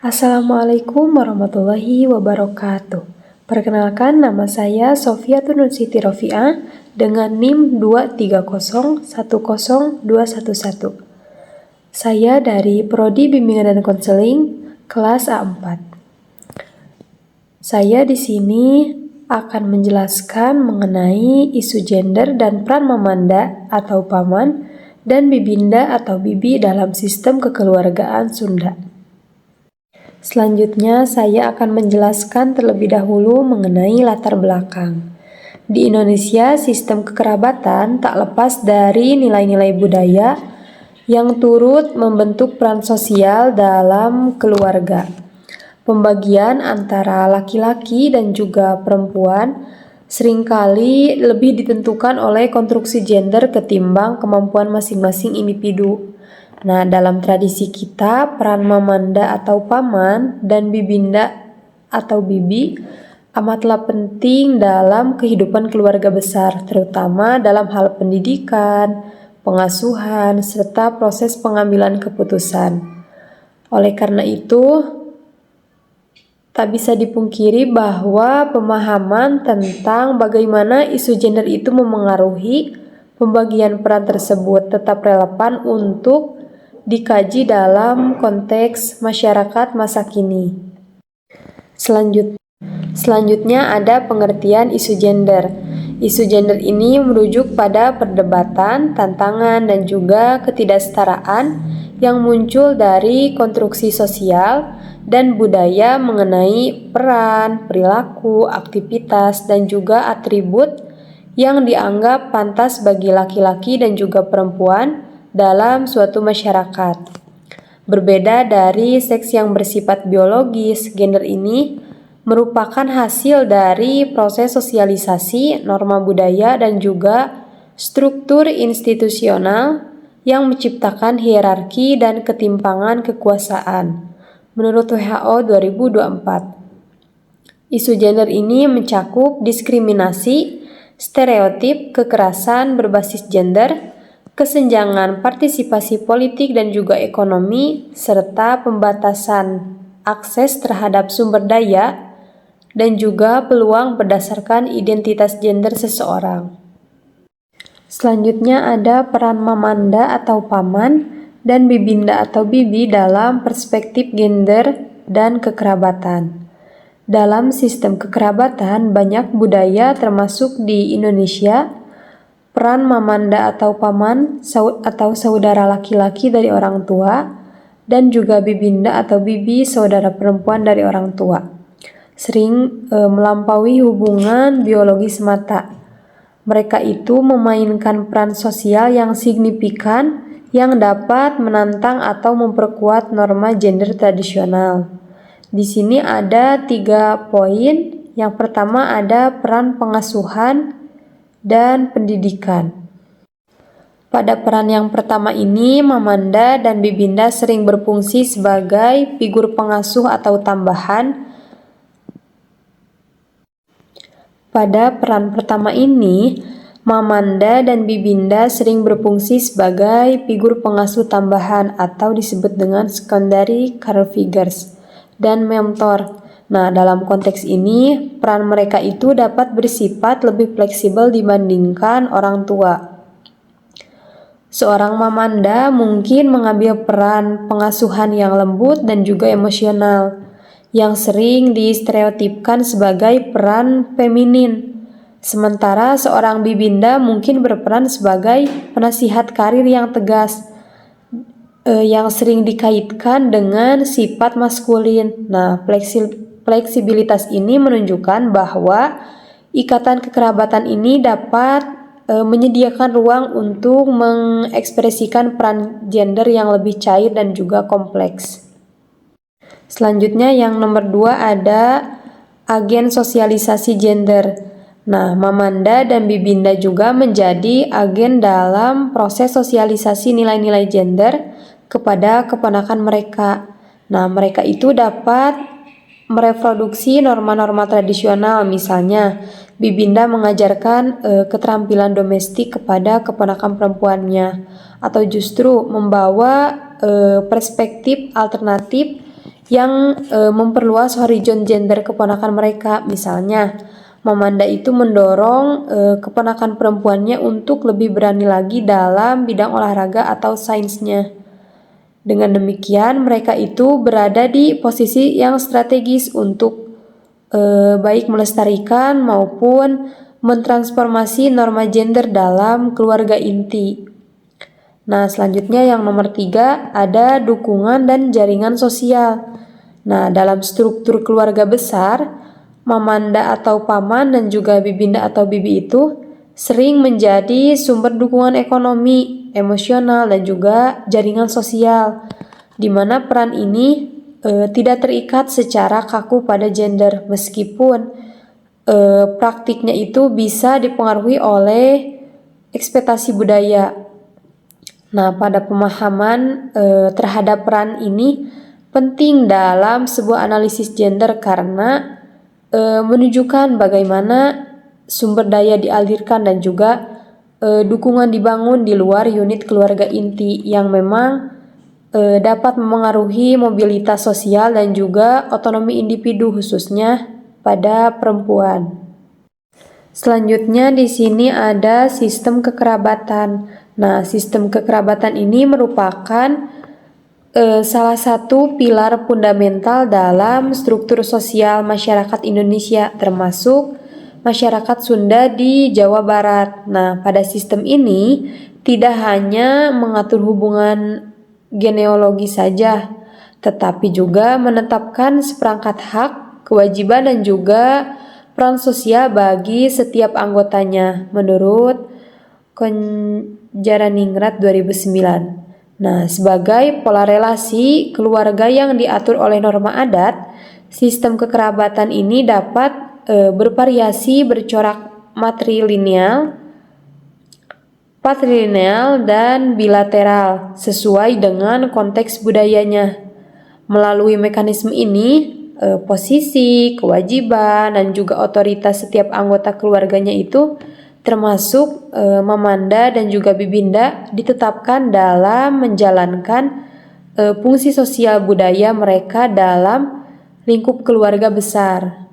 Assalamualaikum warahmatullahi wabarakatuh. Perkenalkan, nama saya Sofiatun Nur Siti Rofiah dengan NIM 230100211. Saya dari Prodi Bimbingan dan Konseling kelas A4. Saya di sini akan menjelaskan mengenai isu gender dan peran mamanda atau paman dan bibinda atau bibi dalam sistem kekeluargaan Sunda. Selanjutnya, saya akan menjelaskan terlebih dahulu mengenai latar belakang. Di Indonesia, sistem kekerabatan tak lepas dari nilai-nilai budaya yang turut membentuk peran sosial dalam keluarga. Pembagian antara laki-laki dan juga perempuan seringkali lebih ditentukan oleh konstruksi gender ketimbang kemampuan masing-masing individu. Nah, dalam tradisi kita, peran mamanda atau paman dan bibinda atau bibi amatlah penting dalam kehidupan keluarga besar, terutama dalam hal pendidikan, pengasuhan, serta proses pengambilan keputusan. Oleh karena itu, tak bisa dipungkiri bahwa pemahaman tentang bagaimana isu gender itu memengaruhi pembagian peran tersebut tetap relevan untuk dikaji dalam konteks masyarakat masa kini. Selanjutnya ada pengertian isu gender. Isu gender ini merujuk pada perdebatan, tantangan, dan juga ketidaksetaraan yang muncul dari konstruksi sosial dan budaya mengenai peran, perilaku, aktivitas, dan juga atribut yang dianggap pantas bagi laki-laki dan juga perempuan dalam suatu masyarakat. Berbeda dari seks yang bersifat biologis, gender ini merupakan hasil dari proses sosialisasi, norma budaya, dan juga struktur institusional yang menciptakan hierarki dan ketimpangan kekuasaan. Menurut WHO 2024, isu gender ini mencakup diskriminasi, stereotip, kekerasan berbasis gender, kesenjangan partisipasi politik dan juga ekonomi, serta pembatasan akses terhadap sumber daya dan juga peluang berdasarkan identitas gender seseorang. Selanjutnya ada peran mamanda atau paman dan bibinda atau bibi dalam perspektif gender dan kekerabatan. Dalam sistem kekerabatan, banyak budaya termasuk di Indonesia, peran mamanda atau paman atau saudara laki-laki dari orang tua dan juga bibinda atau bibi saudara perempuan dari orang tua sering melampaui hubungan biologi semata. Mereka itu memainkan peran sosial yang signifikan yang dapat menantang atau memperkuat norma gender tradisional. Di sini ada 3 poin. Yang pertama ada peran pengasuhan dan pendidikan. Pada peran yang pertama ini, mamanda dan bibinda sering berfungsi sebagai figur pengasuh atau tambahan. Pada peran pertama ini, mamanda dan bibinda sering berfungsi sebagai figur pengasuh tambahan atau disebut dengan secondary care figures dan mentor. Nah, dalam konteks ini, peran mereka itu dapat bersifat lebih fleksibel dibandingkan orang tua. Seorang mamanda mungkin mengambil peran pengasuhan yang lembut dan juga emosional, yang sering distereotipkan sebagai peran feminin. Sementara seorang bibinda mungkin berperan sebagai penasihat karir yang tegas, yang sering dikaitkan dengan sifat maskulin. Nah, fleksibilitas ini menunjukkan bahwa ikatan kekerabatan ini dapat menyediakan ruang untuk mengekspresikan peran gender yang lebih cair dan juga kompleks. Selanjutnya yang nomor 2 ada agen sosialisasi gender. Nah, mamanda dan bibinda juga menjadi agen dalam proses sosialisasi nilai-nilai gender kepada keponakan mereka. Nah, mereka itu dapat mereproduksi norma-norma tradisional, misalnya bibinda mengajarkan keterampilan domestik kepada keponakan perempuannya, atau justru membawa perspektif alternatif yang memperluas horizon gender keponakan mereka. Misalnya, Mamanda itu mendorong keponakan perempuannya untuk lebih berani lagi dalam bidang olahraga atau sainsnya. Dengan demikian, mereka itu berada di posisi yang strategis untuk baik melestarikan maupun mentransformasi norma gender dalam keluarga inti. Nah, selanjutnya yang nomor 3 ada dukungan dan jaringan sosial. Nah, dalam struktur keluarga besar, mamanda atau paman dan juga bibinda atau bibi itu sering menjadi sumber dukungan ekonomi, emosional, dan juga jaringan sosial, di mana peran ini tidak terikat secara kaku pada gender, meskipun praktiknya itu bisa dipengaruhi oleh ekspektasi budaya. Nah, pada pemahaman terhadap peran ini penting dalam sebuah analisis gender karena menunjukkan bagaimana sumber daya dialirkan dan juga dukungan dibangun di luar unit keluarga inti yang memang dapat memengaruhi mobilitas sosial dan juga otonomi individu khususnya pada perempuan. Selanjutnya di sini ada sistem kekerabatan. Nah, sistem kekerabatan ini merupakan salah satu pilar fundamental dalam struktur sosial masyarakat Indonesia, termasuk masyarakat Sunda di Jawa Barat. Nah, pada sistem ini tidak hanya mengatur hubungan genealogi saja, tetapi juga menetapkan seperangkat hak, kewajiban, dan juga peran sosial bagi setiap anggotanya menurut Konjaraningrat 2009. Nah, sebagai pola relasi keluarga yang diatur oleh norma adat, sistem kekerabatan ini dapat bervariasi bercorak matrilineal, patrilineal, dan bilateral sesuai dengan konteks budayanya. Melalui mekanisme ini, posisi, kewajiban, dan juga otoritas setiap anggota keluarganya itu termasuk mamanda dan juga bibinda ditetapkan dalam menjalankan fungsi sosial budaya mereka dalam lingkup keluarga besar.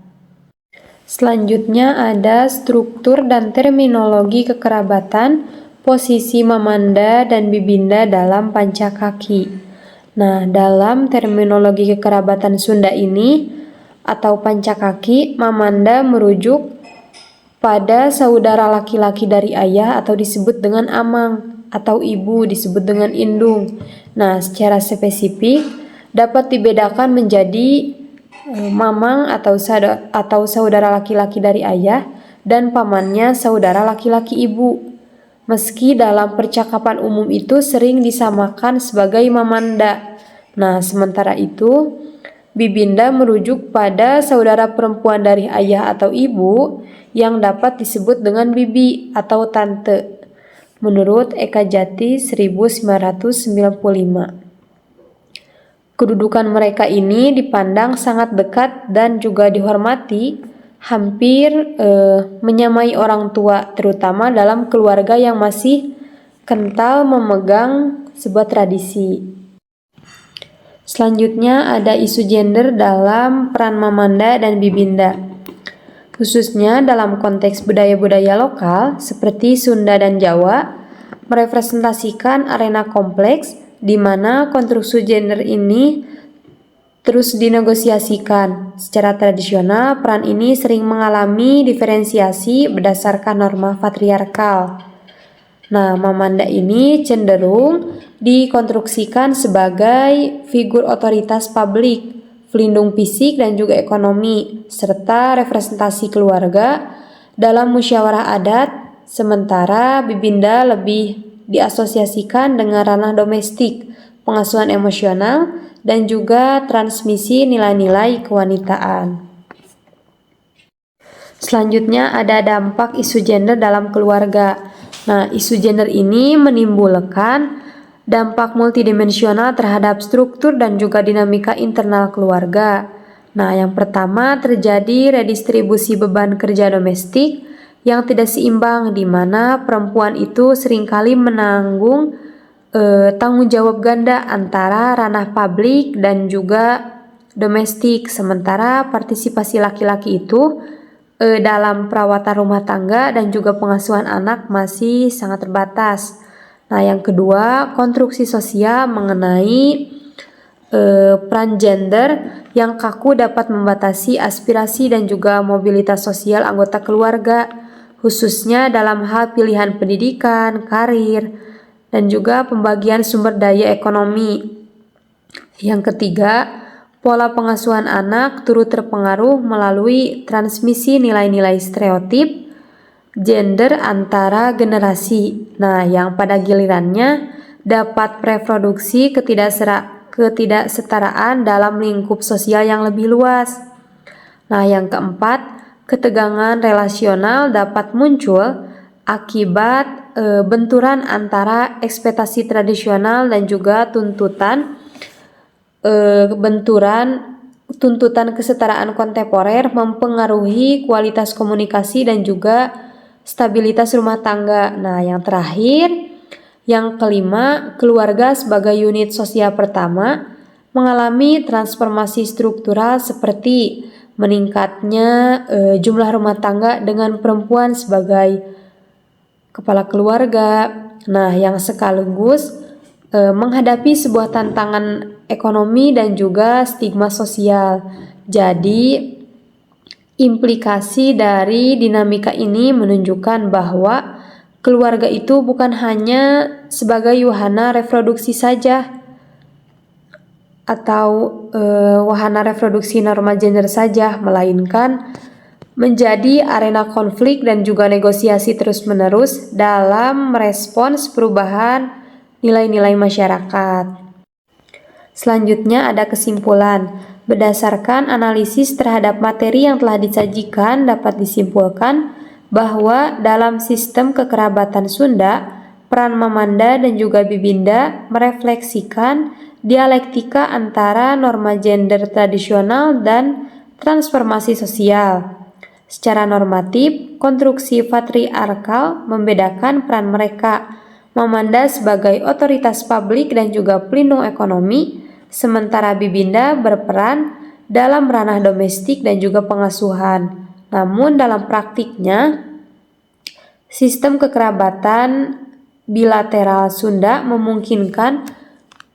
Selanjutnya ada struktur dan terminologi kekerabatan, posisi mamanda dan bibinda dalam Pancakaki. Nah, dalam terminologi kekerabatan Sunda ini atau Pancakaki, mamanda merujuk pada saudara laki-laki dari ayah atau disebut dengan amang, atau ibu disebut dengan indung. Nah, secara spesifik dapat dibedakan menjadi mamang atau saudara laki-laki dari ayah dan pamannya saudara laki-laki ibu. Meski dalam percakapan umum itu sering disamakan sebagai mamanda. Nah, sementara itu bibinda merujuk pada saudara perempuan dari ayah atau ibu yang dapat disebut dengan bibi atau tante menurut Eka Jati 1995. Kedudukan mereka ini dipandang sangat dekat dan juga dihormati, hampir menyamai orang tua, terutama dalam keluarga yang masih kental memegang sebuah tradisi. Selanjutnya ada isu gender dalam peran mamanda dan bibinda, khususnya dalam konteks budaya-budaya lokal seperti Sunda dan Jawa, merepresentasikan arena kompleks di mana konstruksi gender ini terus dinegosiasikan. Secara tradisional, peran ini sering mengalami diferensiasi berdasarkan norma patriarkal. Nah, mamanda ini cenderung dikonstruksikan sebagai figur otoritas publik, pelindung fisik dan juga ekonomi, serta representasi keluarga dalam musyawarah adat, sementara bibinda lebih diasosiasikan dengan ranah domestik, pengasuhan emosional, dan juga transmisi nilai-nilai kewanitaan. Selanjutnya ada dampak isu gender dalam keluarga. Nah, isu gender ini menimbulkan dampak multidimensional terhadap struktur dan juga dinamika internal keluarga. Nah, yang pertama terjadi redistribusi beban kerja domestik yang tidak seimbang, di mana perempuan itu seringkali menanggung tanggung jawab ganda antara ranah publik dan juga domestik, sementara partisipasi laki-laki itu dalam perawatan rumah tangga dan juga pengasuhan anak masih sangat terbatas. Nah, yang kedua, konstruksi sosial mengenai peran gender yang kaku dapat membatasi aspirasi dan juga mobilitas sosial anggota keluarga, khususnya dalam hal pilihan pendidikan, karir, dan juga pembagian sumber daya ekonomi. Yang ketiga, pola pengasuhan anak turut terpengaruh melalui transmisi nilai-nilai stereotip gender antara generasi. Nah, yang pada gilirannya dapat mereproduksi ketidaksetaraan dalam lingkup sosial yang lebih luas. Nah, yang keempat, ketegangan relasional dapat muncul akibat benturan antara ekspektasi tradisional dan juga tuntutan kesetaraan kontemporer mempengaruhi kualitas komunikasi dan juga stabilitas rumah tangga. Nah, yang terakhir, yang kelima, keluarga sebagai unit sosial pertama mengalami transformasi struktural seperti meningkatnya jumlah rumah tangga dengan perempuan sebagai kepala keluarga. Nah, yang sekaligus menghadapi sebuah tantangan ekonomi dan juga stigma sosial. Jadi, implikasi dari dinamika ini menunjukkan bahwa keluarga itu bukan hanya sebagai wahana reproduksi saja atau wahana reproduksi norma gender saja, melainkan menjadi arena konflik dan juga negosiasi terus-menerus dalam merespons perubahan nilai-nilai masyarakat. Selanjutnya ada kesimpulan. Berdasarkan analisis terhadap materi yang telah disajikan, dapat disimpulkan bahwa dalam sistem kekerabatan Sunda, peran Mamanda dan juga Bibinda merefleksikan dialektika antara norma gender tradisional dan transformasi sosial. Secara normatif, konstruksi patriarkal membedakan peran mereka. Mamanda sebagai otoritas publik dan juga pelindung ekonomi, sementara Bibinda berperan dalam ranah domestik dan juga pengasuhan. Namun dalam praktiknya, sistem kekerabatan bilateral Sunda memungkinkan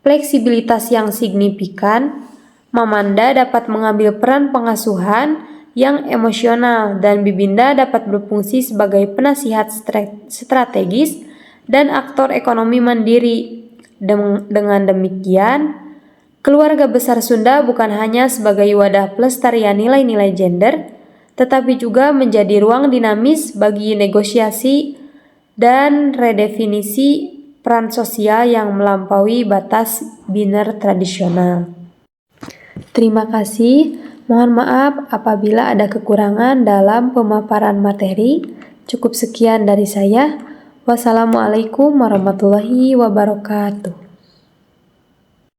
fleksibilitas yang signifikan. Mamanda dapat mengambil peran pengasuhan yang emosional dan Bibinda dapat berfungsi sebagai penasihat strategis dan aktor ekonomi mandiri. Dengan demikian, keluarga besar Sunda bukan hanya sebagai wadah pelestarian nilai-nilai gender, tetapi juga menjadi ruang dinamis bagi negosiasi dan redefinisi peran sosial yang melampaui batas biner tradisional. Terima kasih. Mohon maaf apabila ada kekurangan dalam pemaparan materi. Cukup sekian dari saya. Wassalamualaikum warahmatullahi wabarakatuh.